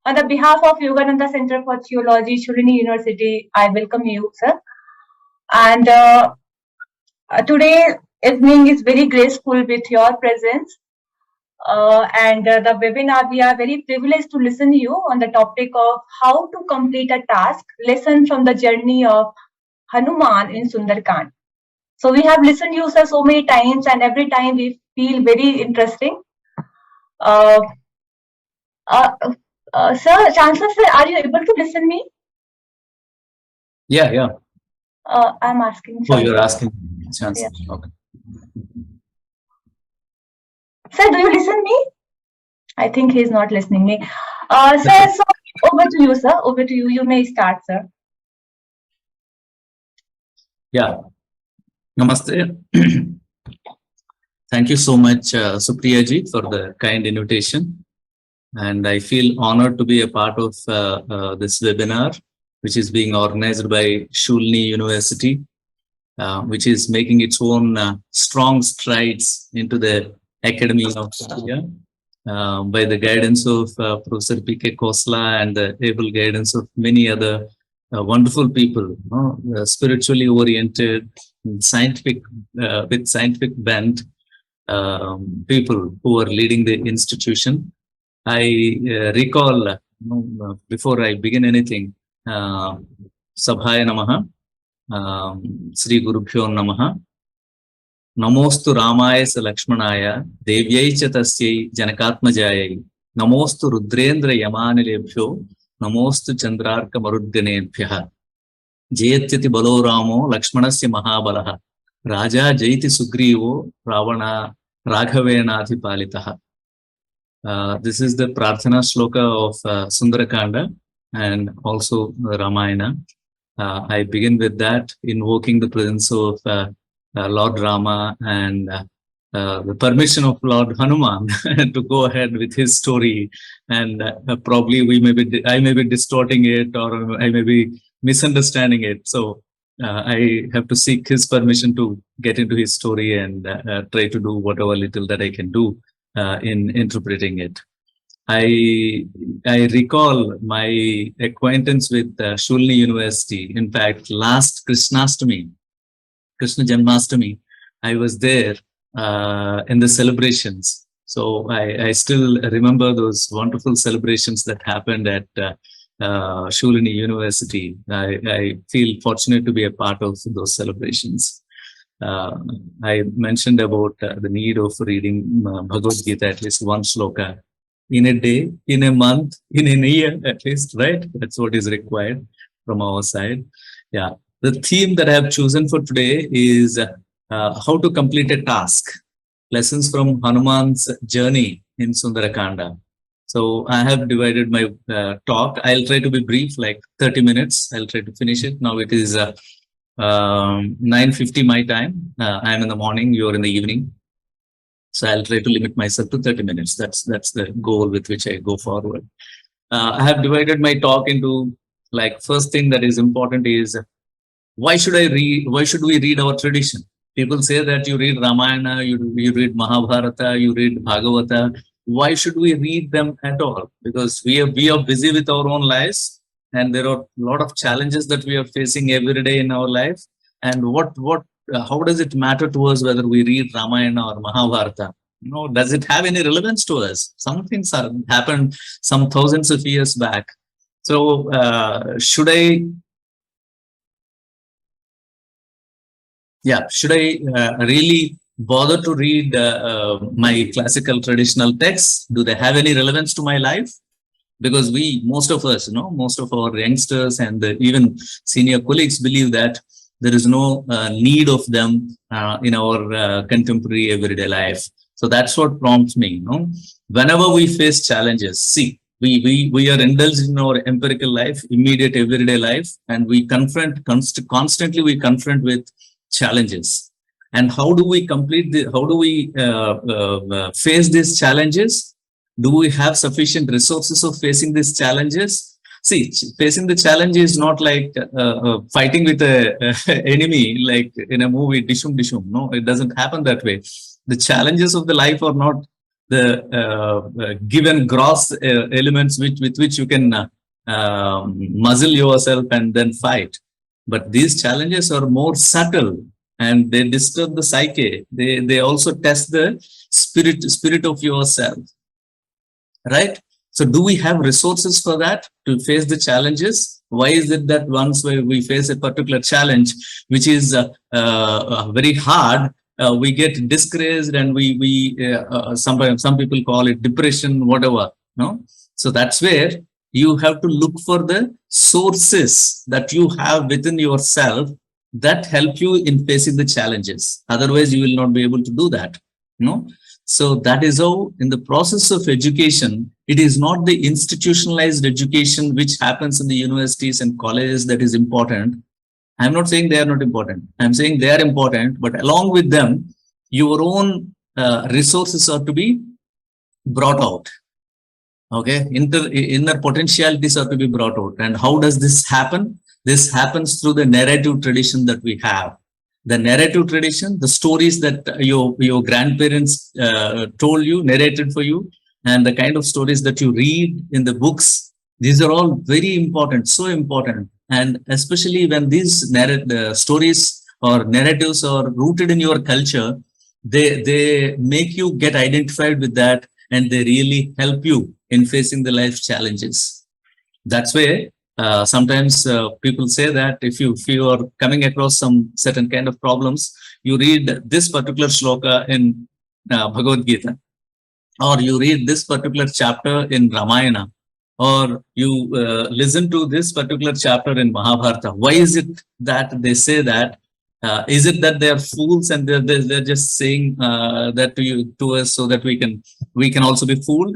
On the behalf of Yogananda Centre for Theology, Shoolini University, I welcome you, sir. And today evening is very graceful with your presence. The webinar, we are very privileged to listen to you on the topic of how to complete a task, lesson from the journey of Hanuman in Sundarakanda. So we have listened to you, sir, so many times, and every time we feel very interesting. Sir, Chancellor, sir, are you able to listen me? Yeah. I'm asking. Oh, you're asking, Chancellor. Yeah. Okay. Sir, do you listen me? I think he's not listening me. Sir, so over to you, sir. Over to you. You may start, sir. Yeah. Namaste. Thank you so much, Supriya ji, for the kind invitation. And I feel honored to be a part of this webinar, which is being organized by Shoolini University, which is making its own strong strides into the academy of India by the guidance of Professor P.K. Khosla and the able guidance of many other wonderful people, spiritually oriented, scientific, with scientific bent people who are leading the institution. I recall, before I begin anything, Sabhaya Namaha, Sri Gurubhyo Namaha, Namostu Ramaya Lakshmanaya, Devyai Chatasya Janakatmajayai, Namostu Rudrendra Yamanilebhyo, Namostu Chandrarka Marudganebhyaha, Jayatyati Balo Ramo, Lakshmanasya Mahabalaha, Raja Jaiti Sugrivo, Ravana Raghavenathi Palitaha. This is the Prarthana Shloka of Sundarakanda and also Ramayana. I begin with that, invoking the presence of Lord Rama and the permission of Lord Hanuman to go ahead with his story. And probably I may be distorting it, or I may be misunderstanding it. So I have to seek his permission to get into his story and try to do whatever little that I can do in interpreting it. I recall my acquaintance with Shoolini University. In fact, last Krishna Janmashtami, I was there in the celebrations. So I still remember those wonderful celebrations that happened at Shoolini University. I feel fortunate to be a part of those celebrations. I mentioned about the need of reading Bhagavad Gita, at least one shloka in a day, in a month, in a year, at least, right? That's what is required from our side. Yeah. The theme that I have chosen for today is how to complete a task. Lessons from Hanuman's journey in Sundarakanda. So I have divided my talk. I'll try to be brief, like 30 minutes. I'll try to finish it. Now it is 9:50 my time. I'm in the morning, you're in the evening. So I'll try to limit myself to 30 minutes. That's the goal with which I go forward. I have divided my talk into, like, first thing that is important is, why should we read our tradition? People say that you read Ramayana, you read Mahabharata, you read Bhagavata. Why should we read them at all? Because we are busy with our own lives, and there are a lot of challenges that we are facing every day in our life. And how does it matter to us whether we read Ramayana or Mahabharata? Does it have any relevance to us? Some things happened some thousands of years back. So should I really bother to read my classical traditional texts? Do they have any relevance to my life? Because most of us, most of our youngsters and even senior colleagues believe that there is no need of them in our contemporary everyday life. So that's what prompts me. Whenever we face challenges, we are indulged in our empirical life, immediate everyday life, and we constantly we confront with challenges. And how do we face these challenges? Do we have sufficient resources of facing these challenges? See, facing the challenge is not like fighting with an enemy, like in a movie, dishum dishum. No, it doesn't happen that way. The challenges of the life are not given gross elements with which you can muzzle yourself and then fight. But these challenges are more subtle and they disturb the psyche. They also test the spirit of yourself, right? So do we have resources for that to face the challenges? Why is it that once we face a particular challenge, which is very hard, we get discouraged and sometimes some people call it depression, whatever, no? So that's where you have to look for the sources that you have within yourself that help you in facing the challenges. Otherwise, you will not be able to do that, no? So that is how in the process of education, it is not the institutionalized education which happens in the universities and colleges that is important. I'm not saying they are not important. I'm saying they are important, but along with them, your own resources are to be brought out. Okay, inner potentialities are to be brought out. And how does this happen? This happens through the narrative tradition that we have. The narrative tradition, the stories that your grandparents told you, narrated for you, and the kind of stories that you read in the books, these are all very important, so important. And especially when these stories or narratives are rooted in your culture, they make you get identified with that, and they really help you in facing the life challenges. That's why sometimes people say that if you are coming across some certain kind of problems, you read this particular shloka in Bhagavad Gita, or you read this particular chapter in Ramayana, or you listen to this particular chapter in Mahabharata. Why is it that they say that? Is it that they are fools and they're just saying that to us so that we can also be fooled?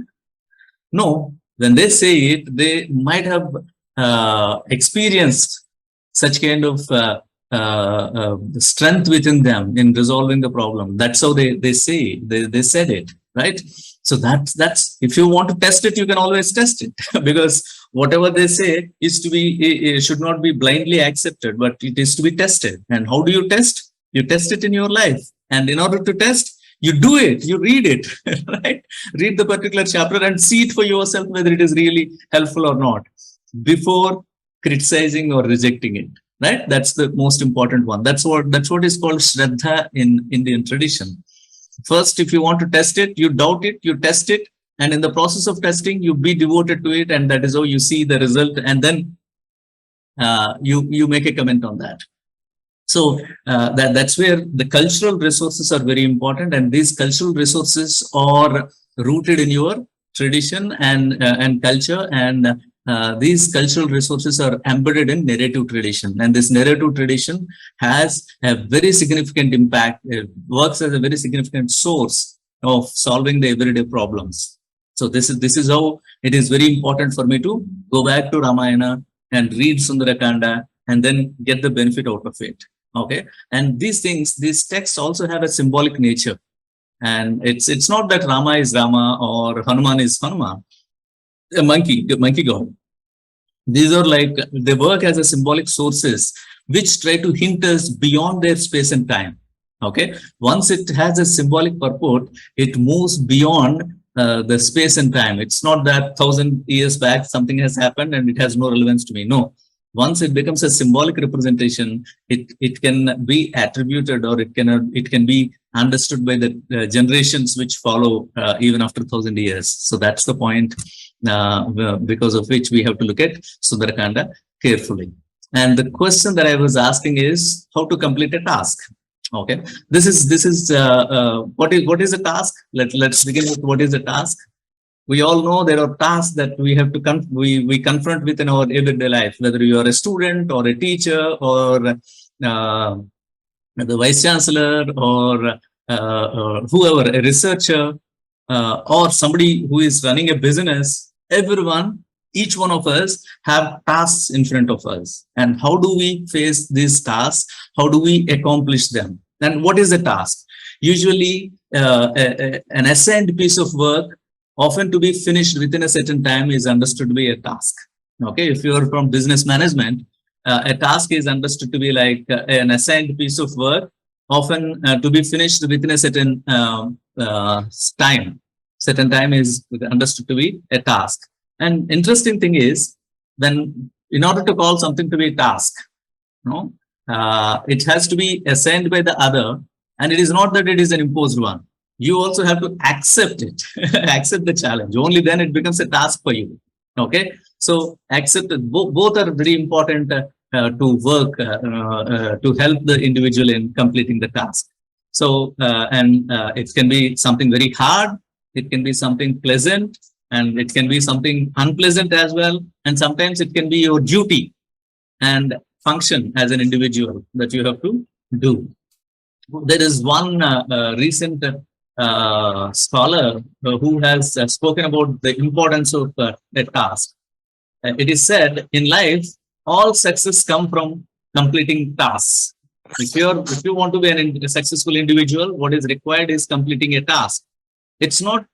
No, when they say it, they might have experienced such kind of strength within them in resolving the problem. That's how they say they said it, right? So that's if you want to test it, you can always test it because whatever they say is to be, it should not be blindly accepted, but it is to be tested. And how do you test? You test it in your life. And in order to test, you do it, you read it, right? Read the particular chapter and see it for yourself whether it is really helpful or not before criticizing or rejecting it, right? That's the most important one. That's what is called Shraddha in Indian tradition. First, if you want to test it, you doubt it, you test it, and in the process of testing, you be devoted to it, and that is how you see the result, and then you make a comment on that. So that's where the cultural resources are very important, and these cultural resources are rooted in your tradition and culture, and these cultural resources are embedded in narrative tradition, and this narrative tradition has a very significant impact. It works as a very significant source of solving the everyday problems. So this is how it is very important for me to go back to Ramayana and read Sundarakanda and then get the benefit out of it. Okay, and these texts also have a symbolic nature, and it's not that Rama is Rama or Hanuman is Hanuman. A monkey god. These are like, they work as a symbolic sources which try to hint us beyond their space and time. Okay, once it has a symbolic purport, it moves beyond the space and time. It's not that 1,000 years back something has happened and it has no relevance to me. No, once it becomes a symbolic representation, it can be attributed, or it can be understood by the generations which follow even after 1,000 years. So that's the point. Because of which we have to look at Sundarakanda carefully. And the question that I was asking is how to complete a task. Okay, this is what is a task? Let's begin with what is a task. We all know there are tasks that we have to we confront with in our everyday life, whether you are a student or a teacher or the vice chancellor or whoever, a researcher or somebody who is running a business. Everyone, each one of us have tasks in front of us. And how do we face these tasks? How do we accomplish them? And what is a task? Usually an assigned piece of work, often to be finished within a certain time, is understood to be a task. Okay, if you are from business management, a task is understood to be like an assigned piece of work, often to be finished within a certain time. Certain time is understood to be a task. And interesting thing is, then in order to call something to be a task, no, it has to be assigned by the other, and it is not that it is an imposed one. You also have to accept it, accept the challenge. Only then it becomes a task for you. Okay, so accept it. Both are very important to work to help the individual in completing the task. So, it can be something very hard, it can be something pleasant, and it can be something unpleasant as well. And sometimes it can be your duty and function as an individual that you have to do. There is one recent scholar who has spoken about the importance of a task. It is said in life, all success come from completing tasks. If you want to be a successful individual, what is required is completing a task. It's not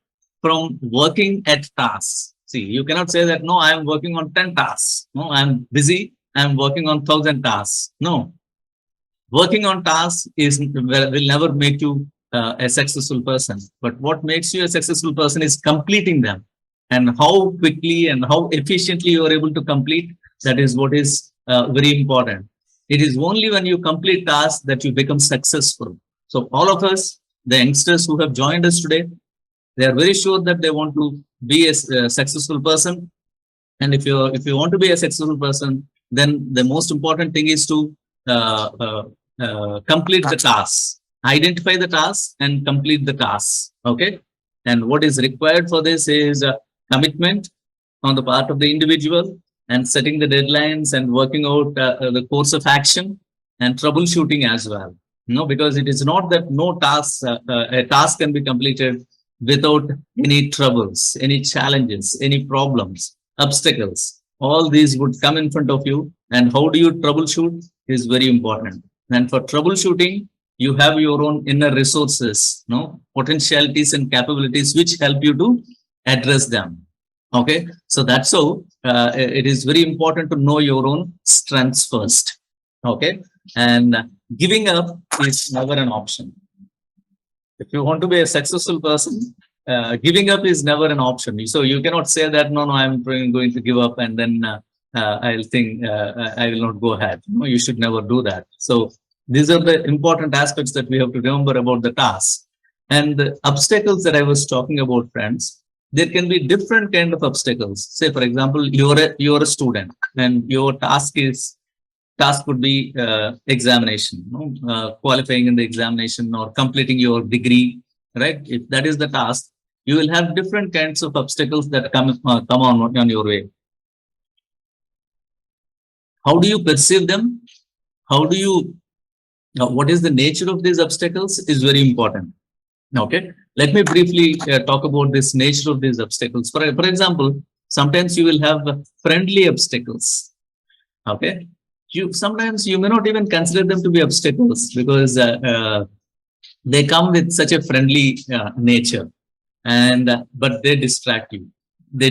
from working at tasks. See, you cannot say that, no, I am working on 10 tasks. No, I'm busy. I'm working on 1,000 tasks. No, working on tasks will never make you a successful person. But what makes you a successful person is completing them. And how quickly and how efficiently you are able to complete, that is what is very important. It is only when you complete tasks that you become successful. So all of us, the youngsters who have joined us today, they are very sure that they want to be a successful person. And if you want to be a successful person, then the most important thing is to complete the tasks, identify the tasks and complete the tasks. Okay. And what is required for this is commitment on the part of the individual, and setting the deadlines and working out the course of action, and troubleshooting as well. No, because it is not that no task, a task can be completed without any troubles, any challenges, any problems, obstacles. All these would come in front of you, and how do you troubleshoot is very important. And for troubleshooting, you have your own inner resources, no, potentialities and capabilities which help you to address them. Okay, so that's how it is very important to know your own strengths first. Okay, and giving up is never an option. If you want to be a successful person, giving up is never an option. So you cannot say that, no, I'm going to give up, and then I'll think I will not go ahead. No, you should never do that. So these are the important aspects that we have to remember about the task. And the obstacles that I was talking about, friends, there can be different kind of obstacles. Say, for example, you're a student, and your task would be examination, qualifying in the examination or completing your degree, right? If that is the task, you will have different kinds of obstacles that come on your way. How do you perceive them? How do you, what is the nature of these obstacles is very important. Okay, let me briefly talk about this nature of these obstacles. For example, sometimes you will have friendly obstacles. Okay, sometimes you may not even consider them to be obstacles, because they come with such a friendly nature, and but they distract you. They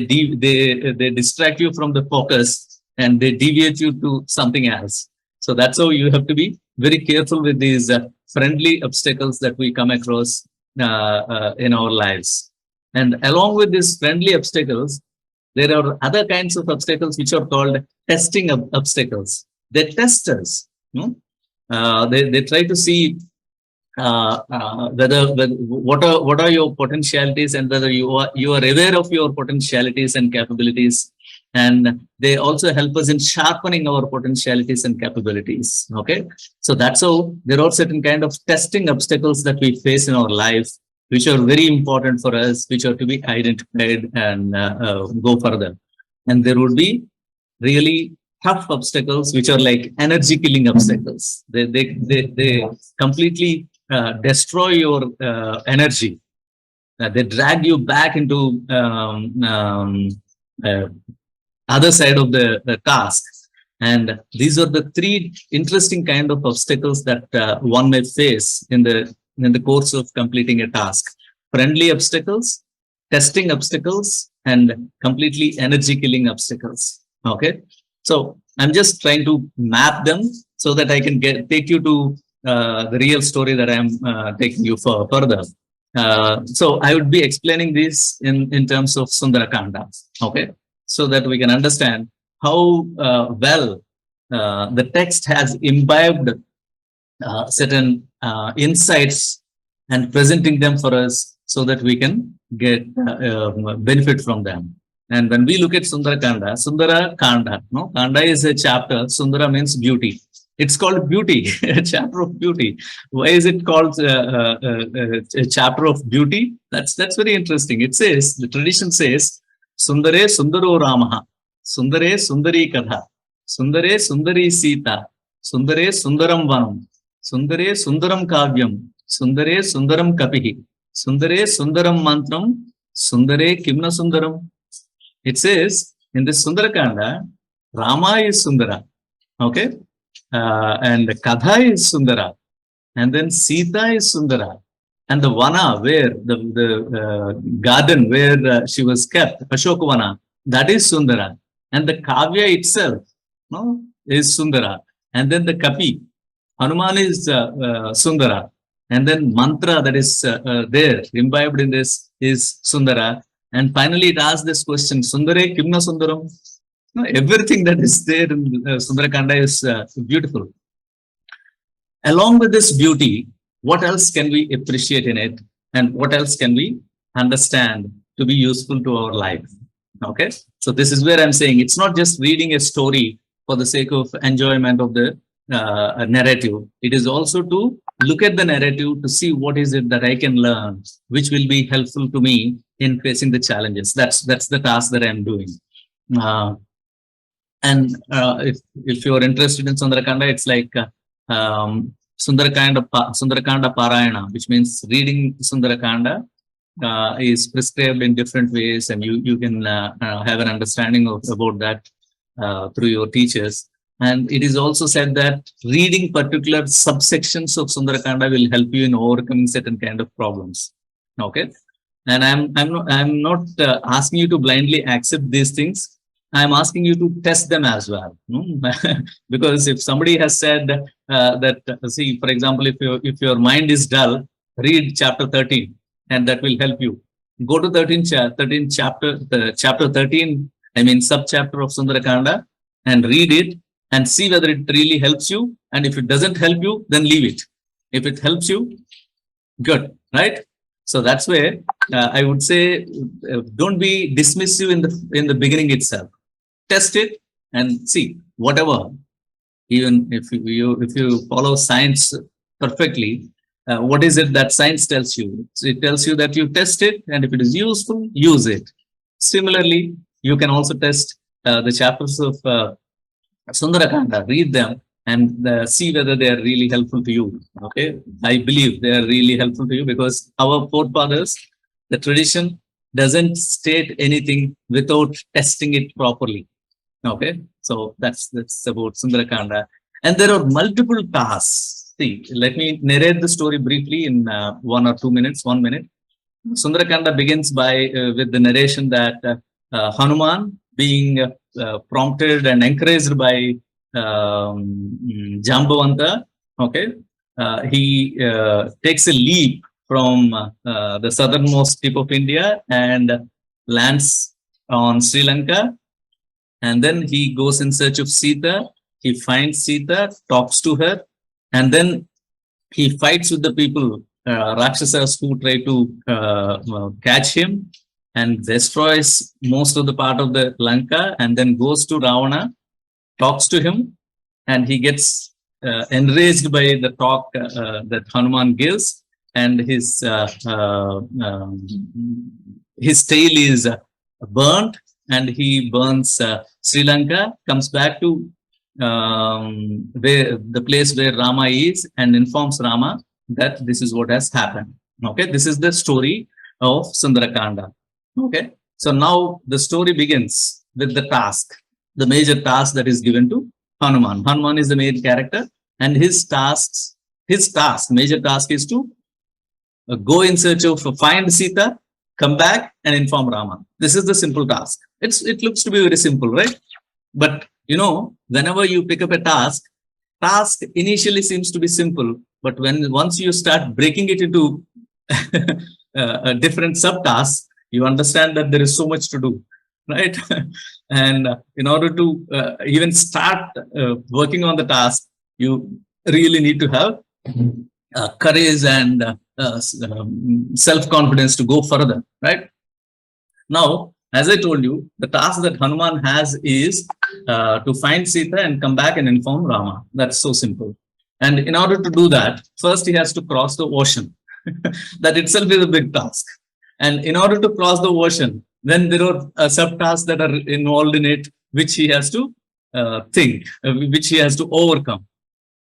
distract you from the focus, and they deviate you to something else. So that's how you have to be very careful with these friendly obstacles that we come across in our lives. And along with these friendly obstacles, there are other kinds of obstacles which are called testing obstacles. They test us. They try to see what are your potentialities, and whether you are aware of your potentialities and capabilities. And they also help us in sharpening our potentialities and capabilities. Okay, so that's how there are certain kind of testing obstacles that we face in our life, which are very important for us, which are to be identified and go further. And there would be really tough obstacles, which are like energy killing obstacles. They completely destroy your energy. They drag you back into other side of the task. And these are the three interesting kind of obstacles that one may face in the course of completing a task: friendly obstacles, testing obstacles, and completely energy killing obstacles. Okay, so I'm just trying to map them so that I can take you to the real story that I'm taking you further. So I would be explaining this in terms of Sundarakanda, okay, so that we can understand how well the text has imbibed certain insights and presenting them for us so that we can get benefit from them. And when we look at Sundarakanda, Sundarakanda, no, Kanda is a chapter. Sundara means beauty. It's called beauty, a chapter of beauty. Why is it called a chapter of beauty? That's very interesting. It says, the tradition says, Sundare Sundaro Ramaha, Sundare Sundari Kadha, Sundare Sundari Sita, Sundare Sundaram Vanam, Sundare Sundaram Kavyam, Sundare Sundaram Kapihi, Sundare Sundaram Mantram, Sundare Kimna Sundaram. It says in this Sundarakanda, Rama is Sundara, okay, and Kadha is Sundara, and then Sita is Sundara, and the Vana, where the garden where she was kept, Ashokavana, that is Sundara, and the Kavya itself, no, is Sundara, and then the Kapi, Hanuman is Sundara, and then mantra that is there imbibed in this is Sundara. And finally, it asks this question: Sundare Kimna Sundaram? No, everything that is there in Sundarakanda is beautiful. Along with this beauty, what else can we appreciate in it, and what else can we understand to be useful to our life? Okay, so this is where I'm saying it's not just reading a story for the sake of enjoyment of the narrative. It is also to look at the narrative to see what is it that I can learn, which will be helpful to me in facing the challenges. That's the task that I'm doing. If you're interested in Sundarakanda, it's like Sundarakanda Parayana, which means reading Sundarakanda is prescribed in different ways, and you can have an understanding about that through your teachers. And it is also said that reading particular subsections of Sundarakanda will help you in overcoming certain kind of problems. Okay, and I'm not asking you to blindly accept these things. I'm asking you to test them as well. Because if somebody has said that, see, for example, if your mind is dull, read chapter 13, and that will help you. Go to chapter 13, I mean subchapter of Sundarakanda, and read it and see whether it really helps you. And if it doesn't help you, then leave it. If it helps you, good, right? So that's where I would say, don't be dismissive in the beginning itself. Test it and see whatever. Even if you follow science perfectly, what is it that science tells you? So it tells you that you test it, and if it is useful, use it. Similarly, you can also test the chapters of Sundarakanda, read them and see whether they are really helpful to you. Okay, I believe they are really helpful to you because our forefathers, the tradition doesn't state anything without testing it properly. Okay, so that's about Sundarakanda, and there are multiple tasks. See, let me narrate the story briefly in 1 or 2 minutes. 1 minute. Sundarakanda begins by with the narration that Hanuman, being prompted and encouraged by Jambavanta, okay, he takes a leap from the southernmost tip of India and lands on Sri Lanka, and then he goes in search of Sita. He finds Sita, talks to her, and then he fights with the people, Rakshasas, who try to catch him, and destroys most of the part of the Lanka, and then goes to Ravana, talks to him, and he gets enraged by the talk that Hanuman gives, and his tail is burnt, and he burns Sri Lanka, comes back to the place where Rama is, and informs Rama that this is what has happened. Okay, this is the story of Sundarakanda. Okay, so now the story begins with the task, the major task that is given to Hanuman. Hanuman is the main character, and his major task is to go in search of, find Sita, come back and inform Rama. This is the simple task. It looks to be very simple, right? But whenever you pick up a task initially seems to be simple, but once you start breaking it into different subtasks, you understand that there is so much to do, right? And in order to even start working on the task, you really need to have courage and self-confidence to go further, right? Now, as I told you, the task that Hanuman has is to find Sita and come back and inform Rama. That's so simple. And in order to do that, first he has to cross the ocean. That itself is a big task. And in order to cross the ocean, then there are subtasks that are involved in it, which he has to think, which he has to overcome.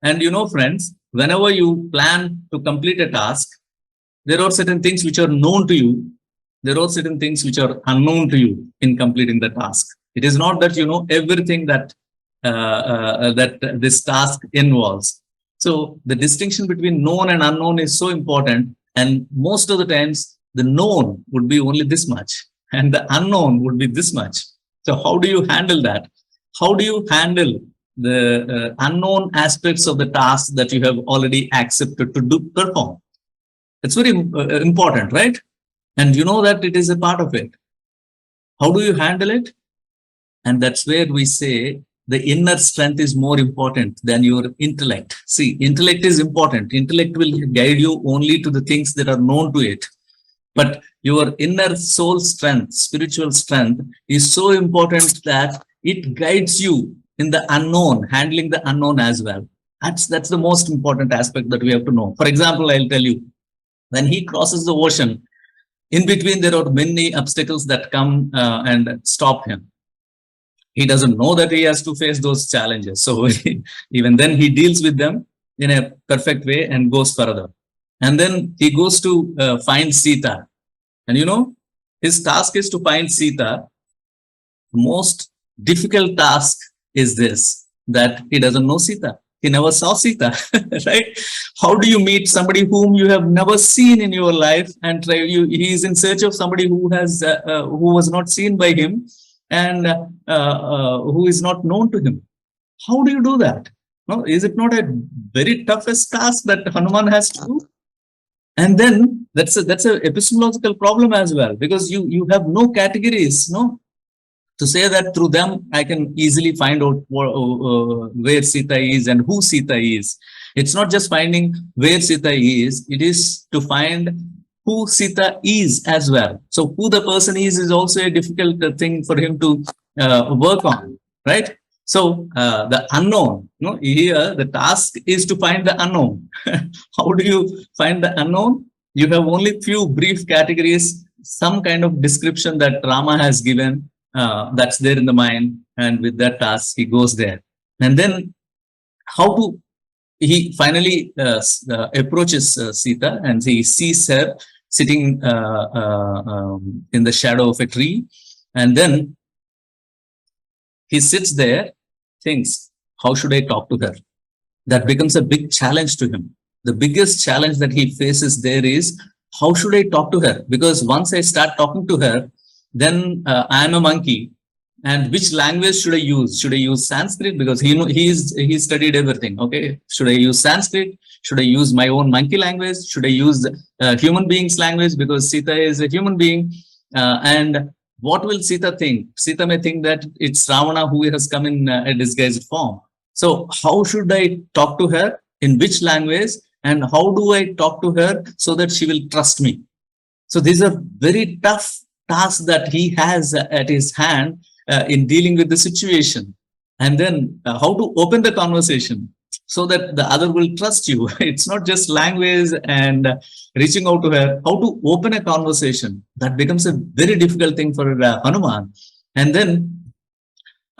And you know, friends, whenever you plan to complete a task, there are certain things which are known to you. There are certain things which are unknown to you in completing the task. It is not that you know everything that that this task involves. So the distinction between known and unknown is so important. And most of the times, the known would be only this much, and the unknown would be this much. So how do you handle that? How do you handle the unknown aspects of the task that you have already accepted to perform? It's very important, right? And you know that it is a part of it. How do you handle it? And that's where we say the inner strength is more important than your intellect. See, intellect is important. Intellect will guide you only to the things that are known to it. But your inner soul strength, spiritual strength is so important that it guides you in the unknown, handling the unknown as well. That's the most important aspect that we have to know. For example, I'll tell you, when he crosses the ocean, in between there are many obstacles that come and stop him. He doesn't know that he has to face those challenges. So even then he deals with them in a perfect way and goes further. And then he goes to find Sita. And you know, his task is to find Sita. The most difficult task is this, that he doesn't know Sita. He never saw Sita, right? How do you meet somebody whom you have never seen in your life, and he is in search of somebody who was not seen by him and who is not known to him? How do you do that? No, is it not a very toughest task that Hanuman has to do? And then that's a epistemological problem as well, because you have no categories, no, to say that through them I can easily find out where Sita is and who Sita is. It's not just finding where Sita is, it is to find who Sita is as well. So who the person is also a difficult thing for him to work on, right? So the unknown, no, here the task is to find the unknown. How do you find the unknown? You have only few brief categories, some kind of description that Rama has given, that's there in the mind, and with that task he goes there. And then he finally approaches Sita, and he sees her sitting in the shadow of a tree. And then he sits there, thinks, how should I talk to her? That becomes a big challenge to him. The biggest challenge that he faces there is, how should I talk to her? Because once I start talking to her, then I am a monkey. And which language should I use? Should I use Sanskrit? Because he studied everything. Okay. Should I use Sanskrit? Should I use my own monkey language? Should I use human beings language? Because Sita is a human being. And what will Sita think? Sita may think that it's Ravana who has come in a disguised form. So how should I talk to her? In which language? And how do I talk to her so that she will trust me? So these are very tough tasks that he has at his hand in dealing with the situation. And then how to open the conversation so that the other will trust you. It's not just language and reaching out to her. How to open a conversation, that becomes a very difficult thing for Hanuman. And then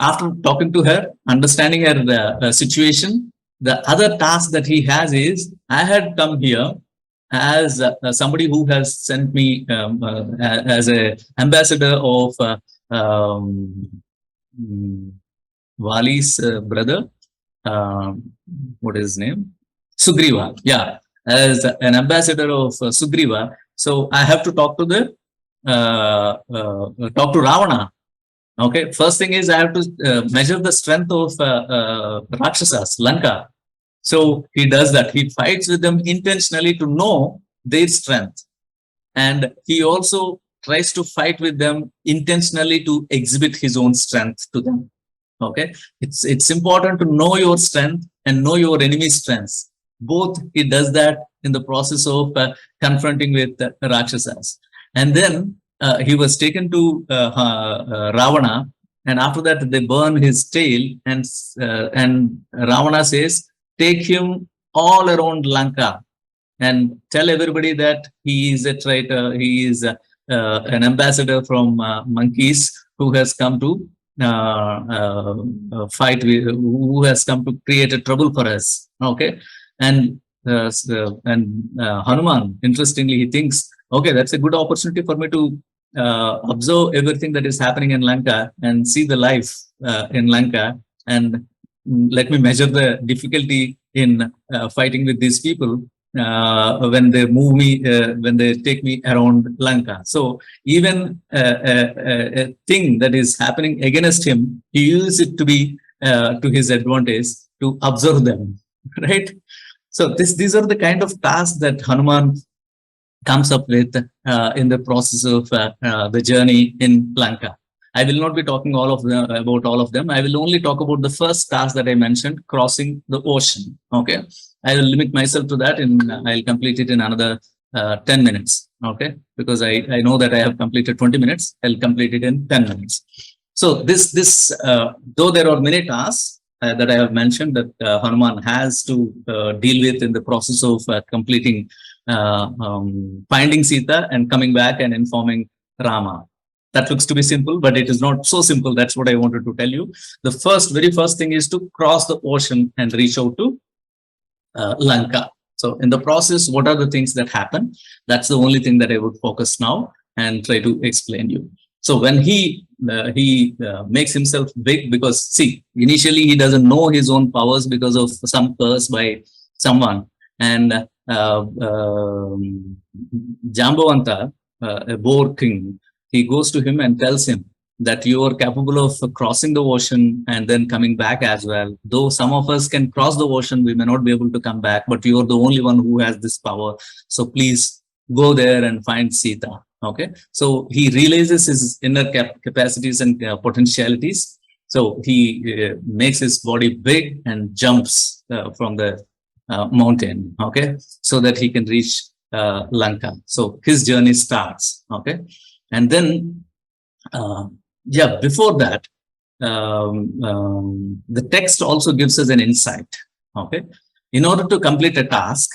after talking to her, understanding her situation, the other task that he has is, I had come here as somebody who has sent me as a ambassador of Wali's brother. What is his name? Sugriva. Yeah, as an ambassador of Sugriva. So I have to talk to Ravana. Okay. First thing is I have to measure the strength of Rakshasas, Lanka. So he does that. He fights with them intentionally to know their strength. and he also tries to fight with them intentionally to exhibit his own strength to them. Okay, it's important to know your strength and know your enemy's strengths. Both he does that in the process of confronting with Rakshasas. And then he was taken to Ravana, and after that they burn his tail, and Ravana says, take him all around Lanka and tell everybody that he is a traitor, he is an ambassador from monkeys who has come to fight with, who has come to create a trouble for us. Okay, and Hanuman, interestingly, he thinks, okay, that's a good opportunity for me to observe everything that is happening in Lanka and see the life in Lanka, and let me measure the difficulty in fighting with these people when they move me, when they take me around Lanka. So even a thing that is happening against him, he uses it to be to his advantage to observe them, right? So these are the kind of tasks that Hanuman comes up with in the process of the journey in Lanka. I will not be talking about all of them. I will only talk about the first task that I mentioned, crossing the ocean. Okay, I will limit myself to that, and I'll complete it in another 10 minutes. Okay, because I know that I have completed 20 minutes. I'll complete it in 10 minutes. So though there are many tasks that I have mentioned that Hanuman has to deal with in the process of completing finding Sita and coming back and informing Rama. That looks to be simple, but it is not so simple. That's what I wanted to tell you. The very first thing is to cross the ocean and reach out to Lanka. So in the process, what are the things that happen? That's the only thing that I would focus now and try to explain you. So when he makes himself big, because see, initially he doesn't know his own powers because of some curse by someone, and Jambavanta, a boar king, he goes to him and tells him that you are capable of crossing the ocean and then coming back as well. Though some of us can cross the ocean, we may not be able to come back, but you are the only one who has this power. So please go there and find Sita. Okay, so he realizes his inner capacities and potentialities. So he makes his body big and jumps from the mountain. Okay, so that he can reach Lanka. So his journey starts. Okay, and then before that, the text also gives us an insight. Okay, in order to complete a task,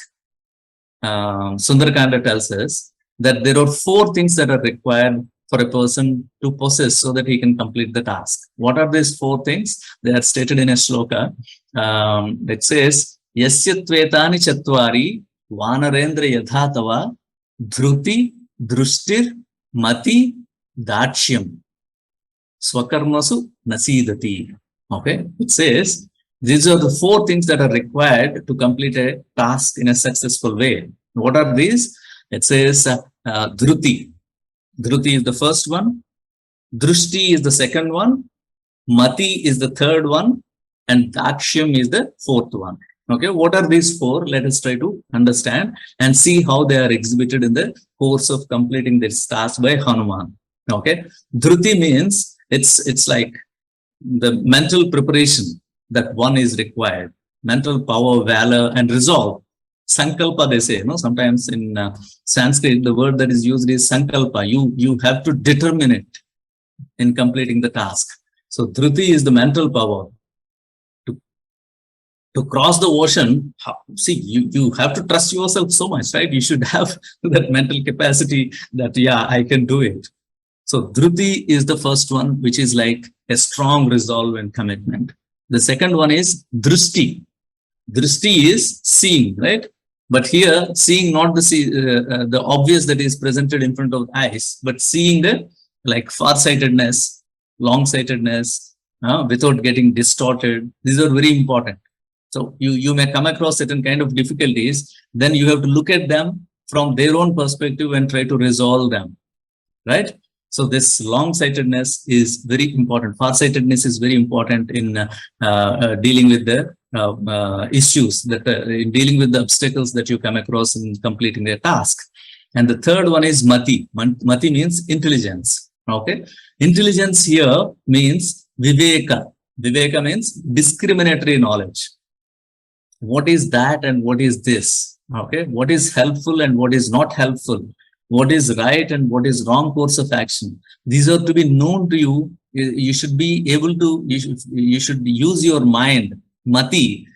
Sundarakanda tells us that there are 4 things that are required for a person to possess so that he can complete the task. What are these 4 things? They are stated in a shloka. It says, Yasya tvetani chatvari vanarendra yadhatava dhruti drushtir mati dakshyam swakarmasu nasidati. Okay, it says these are the 4 things that are required to complete a task in a successful way. What are these? It says dhruti. Dhruti is the first one. Drushti is the second one. Mati is the third one. And dakshyam is the fourth one. Okay, what are these 4? Let us try to understand and see how they are exhibited in the course of completing this task by Hanuman. Okay, dhruti means it's like the mental preparation that one is required, mental power, valor, and resolve. Sankalpa, they say, sometimes in Sanskrit, the word that is used is sankalpa. You have to determine it in completing the task. So dhruti is the mental power. To cross the ocean, see, you have to trust yourself so much, right? You should have that mental capacity that, I can do it. So dhruti is the first one, which is like a strong resolve and commitment. The second one is drushti. Drushti is seeing, right? But here, seeing not the obvious that is presented in front of the eyes, but seeing the like farsightedness, long-sightedness, without getting distorted. These are very important. So you may come across certain kind of difficulties, then you have to look at them from their own perspective and try to resolve them, right? So this long-sightedness is very important. Farsightedness is very important in dealing with the issues, that in dealing with the obstacles that you come across in completing a task. And the third one is mati. Mati means intelligence. Okay. Intelligence here means viveka. Viveka means discriminatory knowledge. What is that and what is this? Okay. What is helpful and what is not helpful? What is right and what is wrong course of action? These are to be known to you. You should be able to, you should use your mind, mati,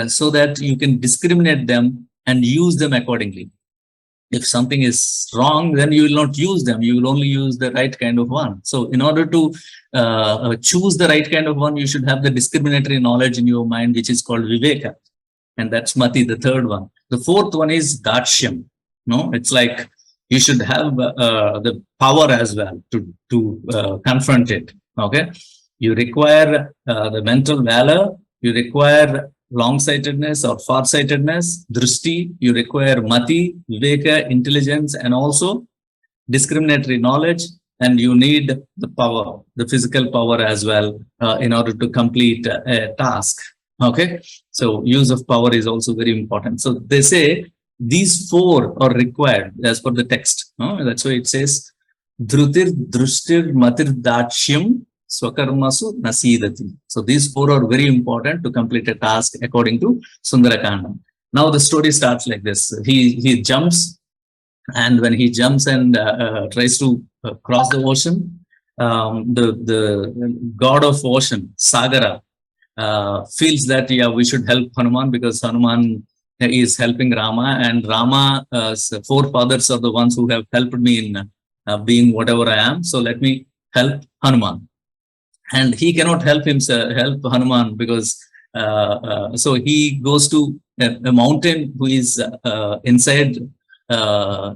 so that you can discriminate them and use them accordingly. If something is wrong, then you will not use them. You will only use the right kind of one. So in order to choose the right kind of one, you should have the discriminatory knowledge in your mind, which is called viveka. And that's mati, the third one. The fourth one is darshyam. No, it's like you should have the power as well to confront it. Okay. You require the mental valor. You require long-sightedness or far-sightedness, drishti, you require mati, viveka, intelligence, and also discriminatory knowledge, and you need the power, the physical power as well, in order to complete a task. Okay, so use of power is also very important. So they say these four are required as per the text. That's why it says dhrutir, drushtir, matir, dakshyam, swakarmasu nasidati. So these four are very important to complete a task according to Sundarakanda. Now the story starts like this. He jumps, and when he jumps and tries to cross the ocean, the god of ocean, Sagara, feels that we should help Hanuman, because Hanuman is helping Rama, and Rama's forefathers are the ones who have helped me in being whatever I am. So let me help Hanuman. And he cannot help Hanuman, because so he goes to a mountain who is inside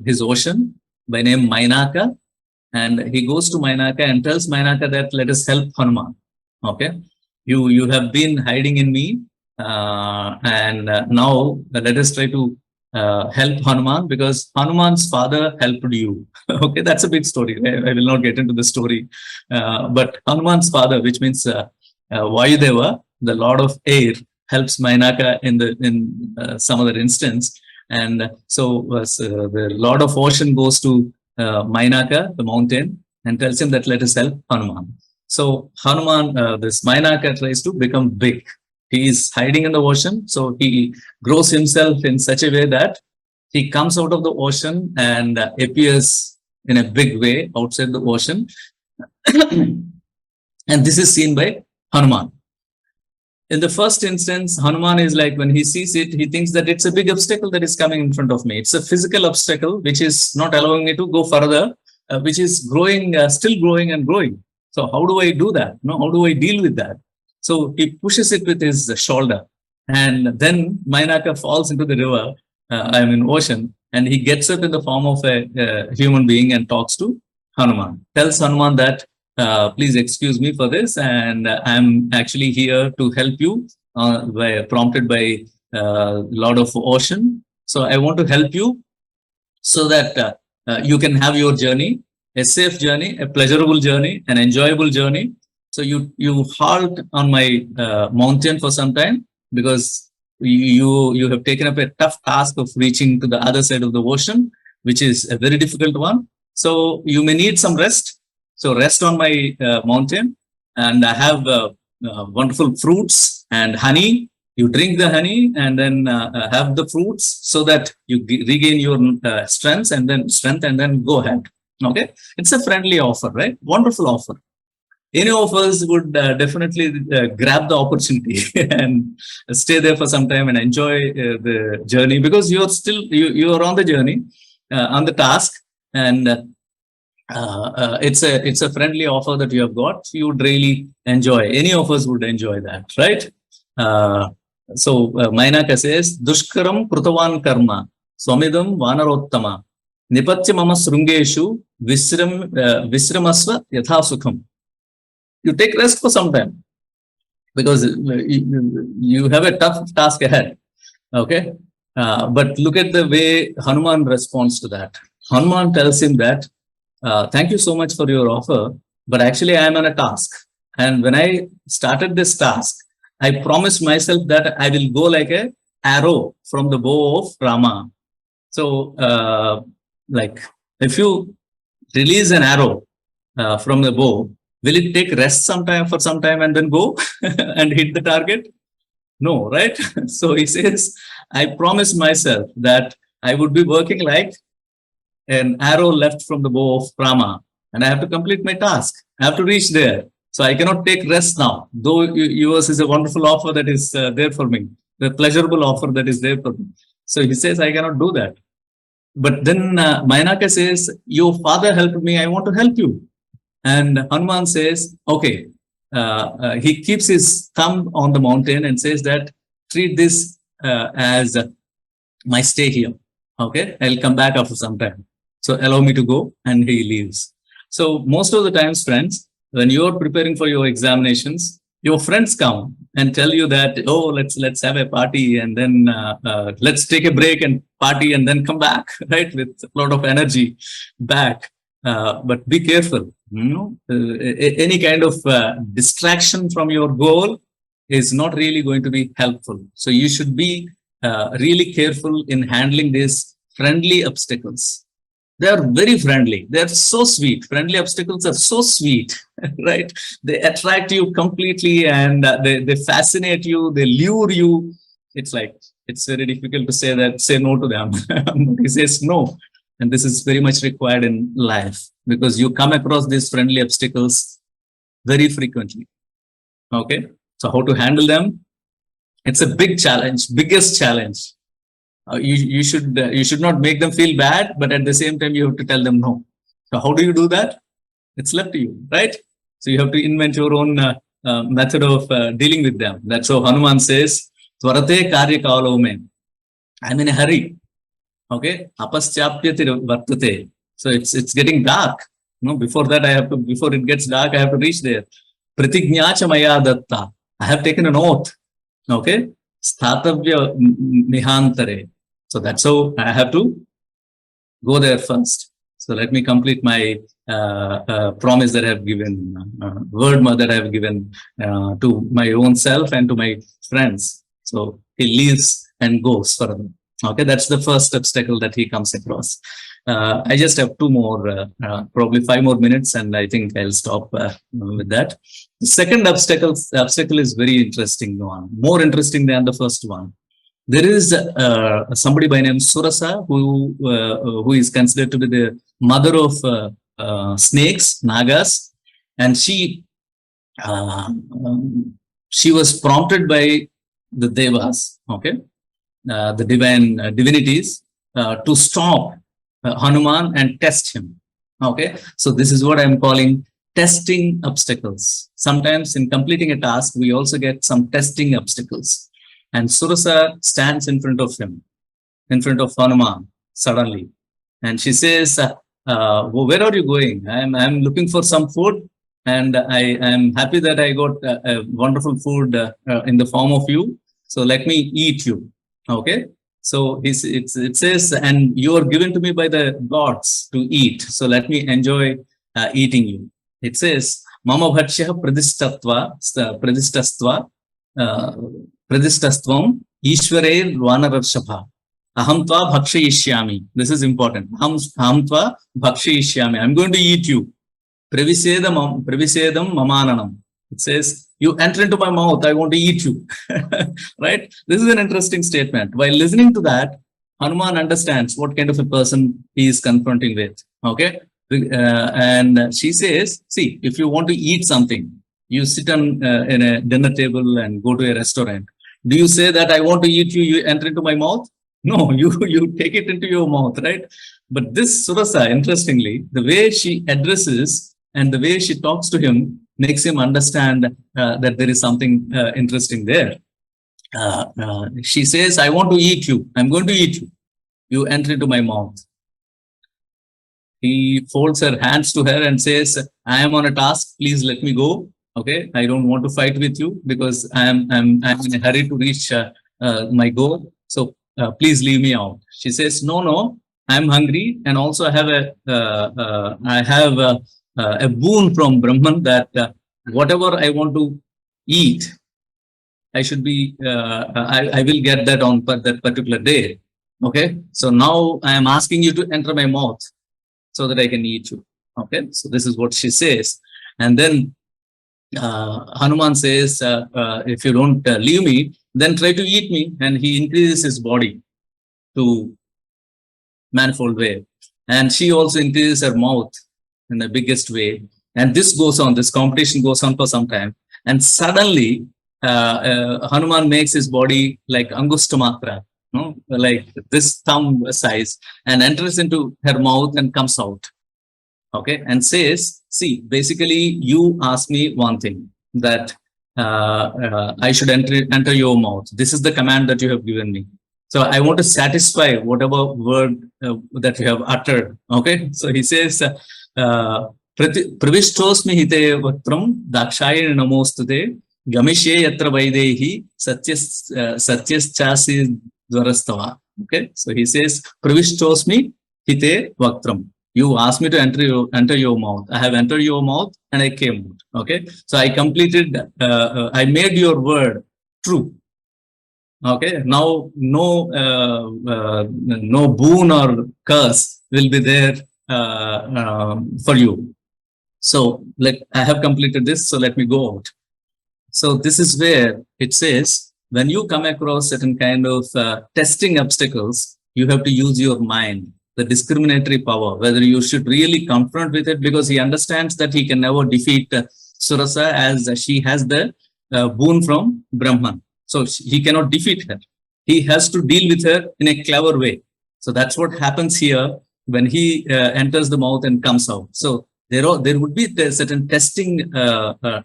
his ocean by name Mainaka, and he goes to Mainaka and tells Mainaka that let us help Hanuman. Okay, you have been hiding in me, and now let us try to help Hanuman, because Hanuman's father helped you. Okay, that's a big story. I will not get into the story. But Hanuman's father, which means Vayudeva, the Lord of Air, helps Mainaka in some other instance. And so the Lord of Ocean goes to Mainaka, the mountain, and tells him that let us help Hanuman. So Hanuman, this Mainaka tries to become big. He is hiding in the ocean, so he grows himself in such a way that he comes out of the ocean and appears in a big way outside the ocean. And this is seen by Hanuman. In the first instance, Hanuman is like, when he sees it, he thinks that it's a big obstacle that is coming in front of me. It's a physical obstacle which is not allowing me to go further, which is growing, still growing and growing. So how do I do that? No, how do I deal with that? So he pushes it with his shoulder, and then Mainaka falls into the river, ocean, and he gets up in the form of a human being and talks to Hanuman. Tells Hanuman that, please excuse me for this, and I'm actually here to help you, prompted by Lord of Ocean. So I want to help you so that you can have your journey, a safe journey, a pleasurable journey, an enjoyable journey. So you halt on my mountain for some time, because you have taken up a tough task of reaching to the other side of the ocean, which is a very difficult one. So you may need some rest. So rest on my mountain, and I have wonderful fruits and honey. You drink the honey and then have the fruits, so that you regain your strength and then go ahead. Okay, it's a friendly offer, right? Wonderful offer. Any of us would definitely grab the opportunity and stay there for some time and enjoy the journey, because you're still you are on the journey, on the task, and it's a friendly offer that you have got. You would really enjoy. Any of us would enjoy that, right? So Mainaka says, Dushkaram Krutavan Karma Swamidam Vanarottama Nipatya Mama Srungeshu Visramasva Yatha Sukham. You take rest for some time, because you have a tough task ahead. Okay. But look at the way Hanuman responds to that. Hanuman tells him that, thank you so much for your offer, but actually I am on a task. And when I started this task, I promised myself that I will go like an arrow from the bow of Rama. So Like, if you release an arrow from the bow, will it take rest for some time and then go and hit the target? No, right? So he says, I promised myself that I would be working like an arrow left from the bow of Rama, and I have to complete my task. I have to reach there. So I cannot take rest now, though yours is a wonderful offer that is there for me, the pleasurable offer that is there for me. So he says, I cannot do that. But then Mainaka says, your father helped me, I want to help you. And Hanuman says, okay, he keeps his thumb on the mountain and says that, treat this as my stay here. Okay, I'll come back after some time. So allow me to go, and he leaves. So most of the times, friends, when you're preparing for your examinations, your friends come and tell you that, oh, let's have a party, and then let's take a break and party, and then come back, right, with a lot of energy back. But be careful. Any kind of distraction from your goal is not really going to be helpful. So you should be really careful in handling these friendly obstacles. They are very friendly. They are so sweet. Friendly obstacles are so sweet, right? They attract you completely, and they fascinate you. They lure you. It's like, it's very difficult to say no to them. He says no. And this is very much required in life, because you come across these friendly obstacles very frequently. Okay. So how to handle them? It's a big challenge, biggest challenge. You should not make them feel bad, but at the same time, you have to tell them no. So how do you do that? It's left to you, right? So you have to invent your own method of dealing with them. That's how Hanuman says, Tvarate karya kalo mein. I'm in a hurry. Okay, apaschapyati vartate. So it's getting dark. Before that, before it gets dark, I have to reach there. Pratignacha maya datta. I have taken an oath. Okay, statavya nihantare. So that's how I have to go there first. So let me complete my promise that I have given, word that I have given to my own self and to my friends. So he leaves and goes further. Okay, that's the first obstacle that he comes across. I just have two more, probably 5 more minutes, and I think I'll stop with that. The second obstacle is very interesting one, more interesting than the first one. There is somebody by name Surasa who is considered to be the mother of snakes, nagas, and she was prompted by the devas, okay, the divinities, to stop Hanuman and test him. Okay, so this is what I'm calling testing obstacles. Sometimes in completing a task, we also get some testing obstacles. And Surasa stands in front of him, in front of Hanuman, suddenly. And she says, where are you going? I'm looking for some food, and I am happy that I got a wonderful food in the form of you. So let me eat you. Okay. So it says, and you are given to me by the gods to eat. So let me enjoy eating you. It says, Mama bhatshya pradishtastva pradishtastvam ishware vanarashabha. Aham tva bhakshayishyami. This is important. Aham tva bhakshayishyami. I'm going to eat you. Pravisedam mamananam. It says, you enter into my mouth, I want to eat you. Right? This is an interesting statement. While listening to that, Hanuman understands what kind of a person he is confronting with. Okay? And she says, see, if you want to eat something, you sit in a dinner table and go to a restaurant. Do you say that I want to eat you, you enter into my mouth? No, you take it into your mouth, right? But this Surasa, interestingly, the way she addresses and the way she talks to him makes him understand that there is something interesting there. She says, I want to eat you. I'm going to eat you. You enter into my mouth. He folds her hands to her and says, I am on a task. Please let me go. Okay. I don't want to fight with you because I'm in a hurry to reach my goal. So please leave me out. She says, no, I'm hungry. And also I have a boon from Brahman that whatever I want to eat, I should be, I will get that on that particular day. Okay, so now I am asking you to enter my mouth so that I can eat you. Okay, so this is what she says. And then Hanuman says, if you don't leave me, then try to eat me. And he increases his body to manifold way. And she also increases her mouth in the biggest way. And this goes on, this competition goes on for some time. And suddenly, Hanuman makes his body like Angustamatra, no? Like this thumb size, and enters into her mouth and comes out. Okay, and says, see, basically, you ask me one thing, that I should enter your mouth. This is the command that you have given me. So I want to satisfy whatever word that you have uttered. Okay, so he says, Pravistosmi hite vatram dakshaya namostute gamishe yatra vaidehi satyaschasi dvarastava. Okay, so he says, Pravistosmi hite vatram. You asked me to enter your mouth. I have entered your mouth and I came out. Okay, so I completed. I made your word true. Okay, now no boon or curse will be there for you. So, like, I have completed this. So let me go out. So this is where it says, when you come across certain kind of testing obstacles, you have to use your mind, the discriminatory power, whether you should really confront with it, because he understands that he can never defeat Surasa, as she has the boon from Brahman. So he cannot defeat her. He has to deal with her in a clever way. So that's what happens here when he enters the mouth and comes out. So there would be certain testing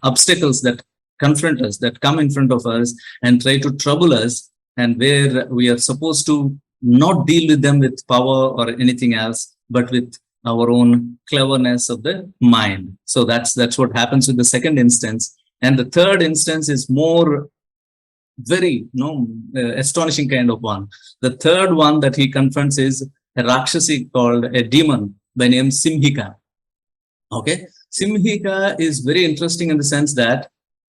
obstacles that confront us, that come in front of us and try to trouble us, and where we are supposed to not deal with them with power or anything else, but with our own cleverness of the mind. So that's what happens with the second instance. And the third instance is more very astonishing kind of one. The third one that he confronts is a Rakshasi called a demon by name Simhika. Okay, Simhika is very interesting in the sense that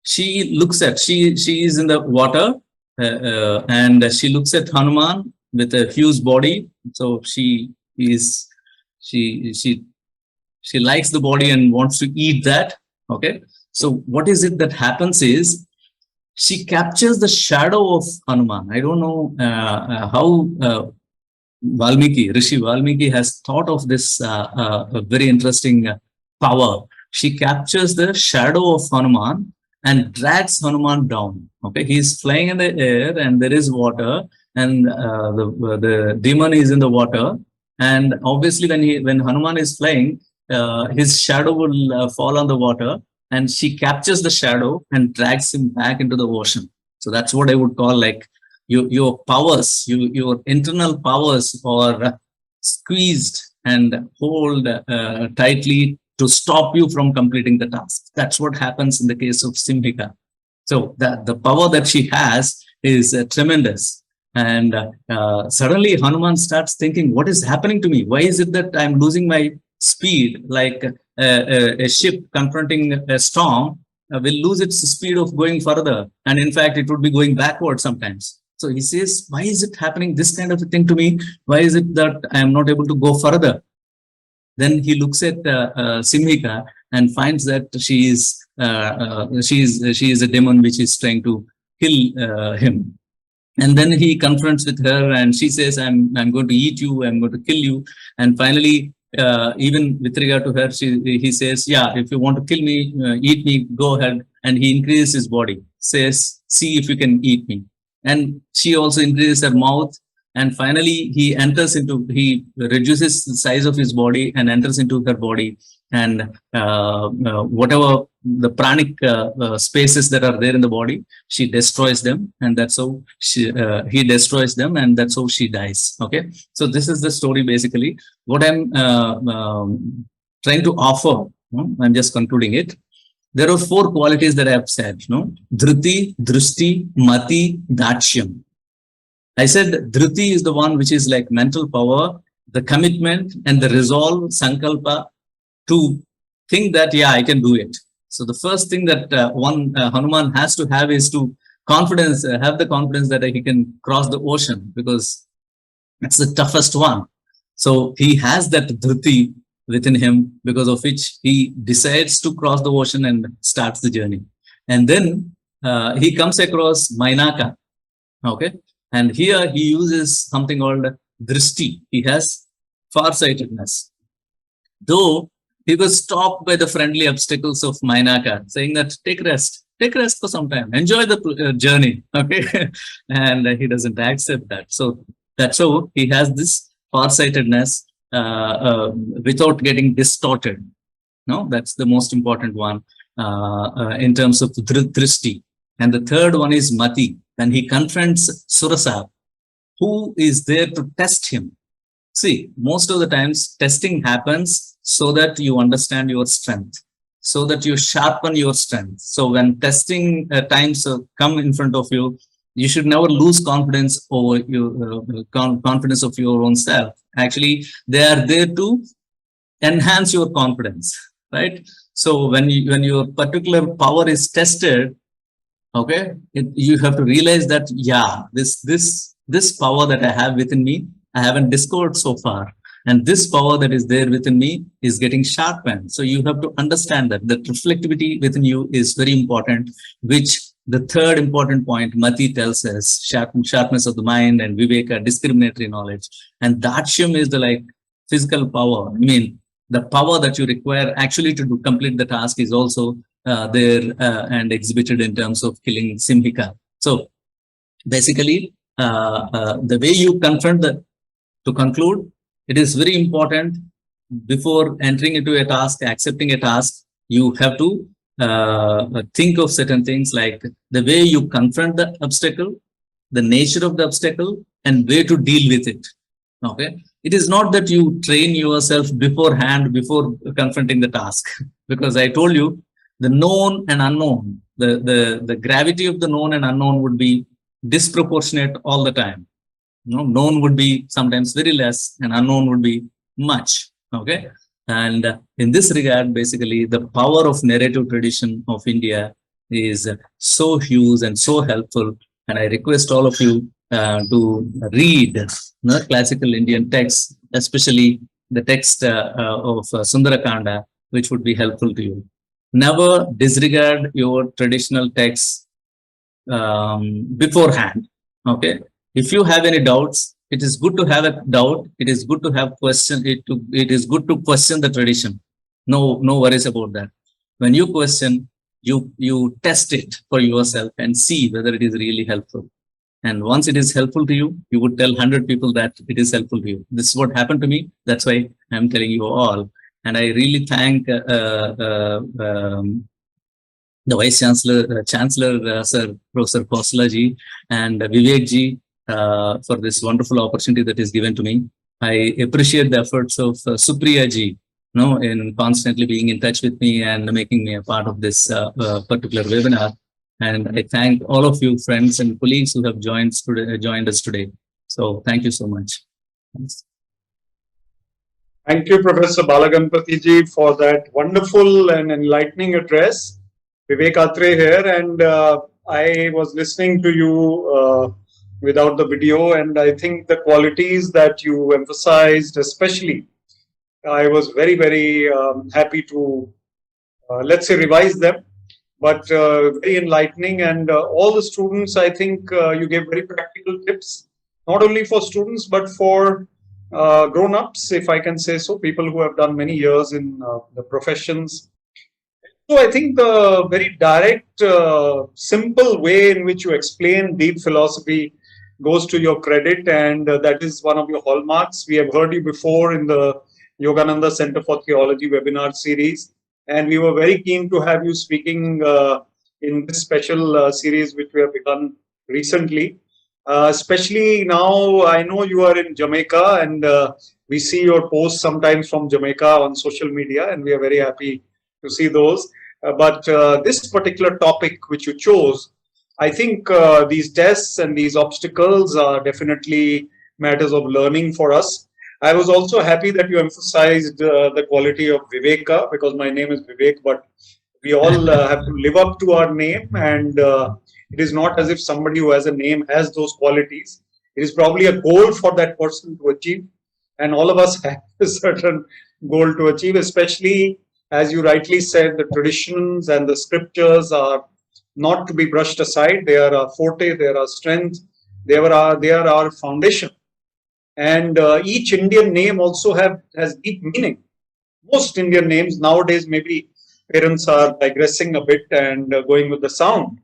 she is in the water and she looks at Hanuman with a huge body. So she likes the body and wants to eat that. Okay, so what is it that happens is she captures the shadow of Hanuman. I don't know how Rishi Valmiki has thought of this very interesting power. She captures the shadow of Hanuman and drags Hanuman down. Okay, he's flying in the air and there is water, and the demon is in the water. And obviously, when Hanuman is flying, his shadow will fall on the water, and she captures the shadow and drags him back into the ocean. So that's what I would call like your powers, your internal powers are squeezed and hold tightly to stop you from completing the task. That's what happens in the case of Simhika. So the power that she has is tremendous. And suddenly Hanuman starts thinking, what is happening to me? Why is it that I'm losing my speed? Like a ship confronting a storm will lose its speed of going further. And in fact, it would be going backward sometimes. So he says, why is it happening this kind of a thing to me? Why is it that I am not able to go further? Then he looks at Simhika and finds that she is a demon which is trying to kill him. And then he confronts with her, and she says, I'm going to eat you, I'm going to kill you. And finally, even with regard to her, he says, yeah, if you want to kill me, eat me, go ahead. And he increases his body, says, see if you can eat me. And she also increases her mouth. And finally, he reduces the size of his body and enters into her body. And whatever the pranic spaces that are there in the body, she destroys them. And that's how he destroys them. And that's how she dies. Okay. So this is the story basically. What I'm trying to offer, I'm just concluding it. There are 4 qualities that I have said, Dhriti, Drishti, Mati, Dakshyam. I said Dhriti is the one which is like mental power, the commitment and the resolve, sankalpa, to think that, yeah, I can do it. So the first thing that Hanuman has to have is to have the confidence that he can cross the ocean, because It's the toughest one. So he has that dhruti within him, because of which he decides to cross the ocean and starts the journey. And then he comes across Mainaka. Okay. And here he uses something called drishti. He has farsightedness. Though he was stopped by the friendly obstacles of Mainaka, saying that take rest for some time, enjoy the journey. Okay. And he doesn't accept that. So that's how he has this farsightedness without getting distorted. No, that's the most important one in terms of drishti. And the third one is mati. When he confronts Surasa, who is there to test him? See, most of the times testing happens so that you understand your strength, so that you sharpen your strength. So when testing times come in front of you, you should never lose confidence over your confidence of your own self. Actually, they are there to enhance your confidence, right? So when your particular power is tested, okay, you have to realize that, yeah, this power that I have within me, I haven't discovered so far, and this power that is there within me is getting sharpened. So you have to understand that the reflectivity within you is very important, which the third important point Mati tells us: sharpness of the mind, and viveka, discriminatory knowledge. And daksham is the like physical power. I mean, the power that you require actually to complete the task is also there and exhibited in terms of killing Simhika. So basically, the way you confront to conclude, it is very important before entering into a task, accepting a task, you have to think of certain things like the way you confront the obstacle, the nature of the obstacle, and way to deal with it. Okay. It is not that you train yourself beforehand before confronting the task, because I told you the known and unknown, the gravity of the known and unknown would be disproportionate all the time. Known would be sometimes very less, and unknown would be much. Okay. And in this regard, basically, the power of narrative tradition of India is so huge and so helpful. And I request all of you to read classical Indian texts, especially the text of Sundarakanda, which would be helpful to you. Never disregard your traditional texts beforehand. Okay. If you have any doubts, it is good to have a doubt. It is good to have question. It is good to question the tradition. No worries about that. When you question, you test it for yourself and see whether it is really helpful. And once it is helpful to you, you would tell 100 people that it is helpful to you. This is what happened to me. That's why I'm telling you all. And I really thank the Vice Chancellor, Sir Professor Kosalaji, and Vivekji for this wonderful opportunity that is given to me. I appreciate the efforts of Supriyaji, in constantly being in touch with me and making me a part of this particular webinar. And I thank all of you friends and colleagues who have joined us today. So thank you so much. Thanks. Thank you, Professor Balaganapathi ji, for that wonderful and enlightening address. Vivek Atre here, and I was listening to you without the video, and I think the qualities that you emphasized, especially, I was very, very happy to, let's say, revise them, but very enlightening. And all the students, I think you gave very practical tips, not only for students, but for grown-ups, if I can say so, people who have done many years in the professions. So I think the very direct, simple way in which you explain deep philosophy goes to your credit, and that is one of your hallmarks. We have heard you before in the Yogananda Centre for Theology webinar series, and we were very keen to have you speaking in this special series which we have begun recently. Especially now, I know you are in Jamaica, and we see your posts sometimes from Jamaica on social media, and we are very happy to see those. But this particular topic which you chose, I think these tests and these obstacles are definitely matters of learning for us. I was also happy that you emphasized the quality of Viveka, because my name is Vivek, but we all have to live up to our name, and it is not as if somebody who has a name has those qualities. It is probably a goal for that person to achieve. And all of us have a certain goal to achieve, especially as you rightly said, the traditions and the scriptures are not to be brushed aside. They are our forte, they are our strength, they are our foundation. And each Indian name also has deep meaning. Most Indian names nowadays, maybe parents are digressing a bit and going with the sound.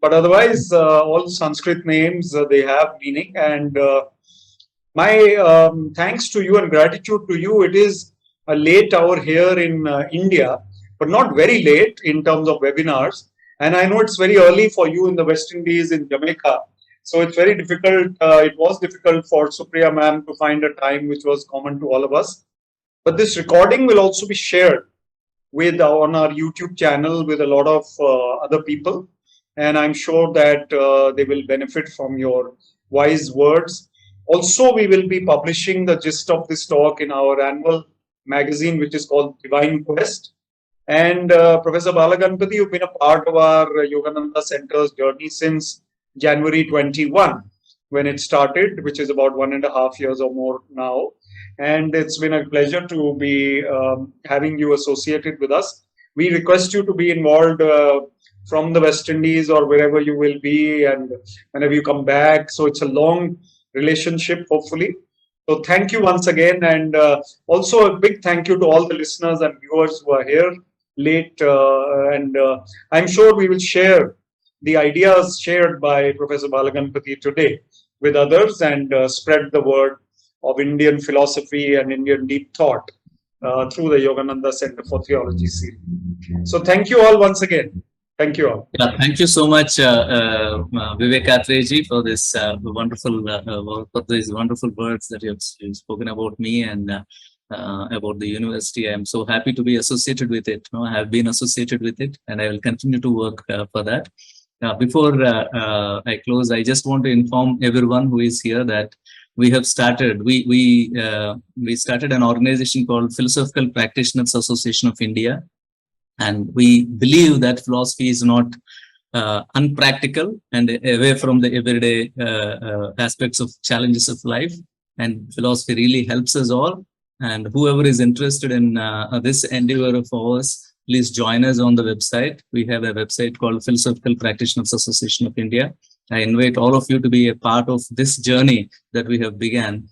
But otherwise, all Sanskrit names, they have meaning. And my thanks to you and gratitude to you. It is a late hour here in India, but not very late in terms of webinars. And I know it's very early for you in the West Indies, in Jamaica. So it's very difficult. It was difficult for Supriya ma'am to find a time which was common to all of us. But this recording will also be shared with on our YouTube channel with a lot of other people. And I'm sure that they will benefit from your wise words. Also, we will be publishing the gist of this talk in our annual magazine, which is called Divine Quest. And Professor Balaganapathi, you've been a part of our Yogananda Centre's journey since January 21, when it started, which is about 1.5 years or more now. And it's been a pleasure to be having you associated with us. We request you to be involved from the West Indies or wherever you will be and whenever you come back. So it's a long relationship, hopefully. So thank you once again. And also a big thank you to all the listeners and viewers who are here late. I'm sure we will share the ideas shared by Professor Balaganapathi today with others and spread the word of Indian philosophy and Indian deep thought through the Yogananda Centre for Theology series. So thank you all once again. Thank you all. Yeah, thank you so much, Vivek Atreji, for this wonderful for these wonderful words that you've spoken about me and about the university. I am so happy to be associated with it. I have been associated with it, and I will continue to work for that. Before I close, I just want to inform everyone who is here that we have started. We started an organization called Philosophical Practitioners Association of India. And we believe that philosophy is not unpractical and away from the everyday aspects of challenges of life. And philosophy really helps us all. And whoever is interested in this endeavor of ours, please join us on the website. We have a website called Philosophical Practitioners Association of India. I invite all of you to be a part of this journey that we have began,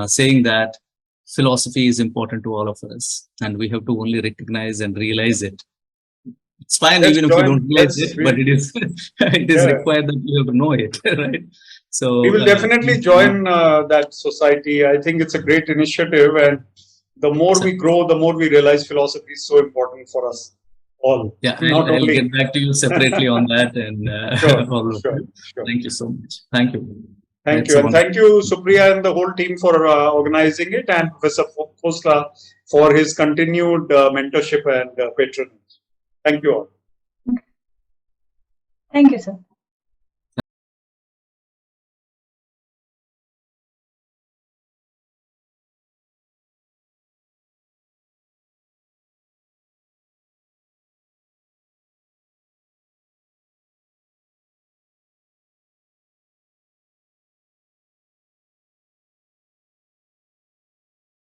saying that philosophy is important to all of us, and we have to only recognize and realize it. It's fine even if we don't realize it, but it is required that we have to know it, right? So we will definitely join that society. I think it's a great initiative, and the more we grow, the more we realize philosophy is so important for us all. Yeah, I'll get back to you separately on that. And sure. Thank you so much. Thank you. Thank you. And thank you, Supriya and the whole team for organizing it, and Professor Khosla for his continued mentorship and patronage. Thank you all. Thank you, sir.